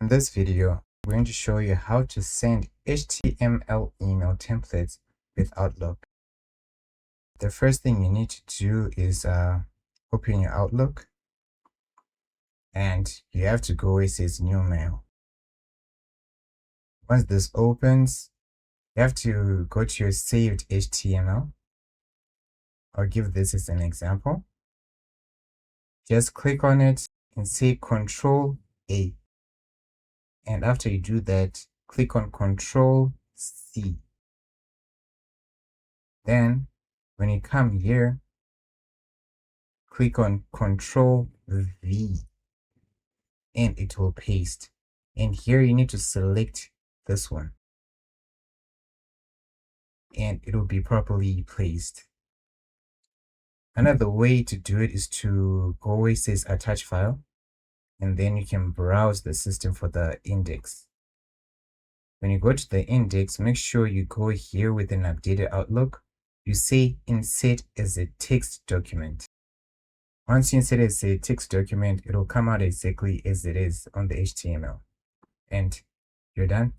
In this video, I'm going to show you how to send HTML email templates with Outlook. The first thing you need to do is open your Outlook, and you have to go where it says New Mail. Once this opens, you have to go to your saved HTML. I'll give this as an example. Just click on it and say Control A. And after you do that, click on Control C. Then, when you come here, click on Control V and it will paste. And here you need to select this one and it will be properly placed. Another way to do it is to go where it says attach file, and then you can browse the system for the index. When you go to the index, make sure you go here with an updated Outlook. You say insert as a text document. Once you insert it as a text document, it will come out exactly as it is on the HTML. And you're done.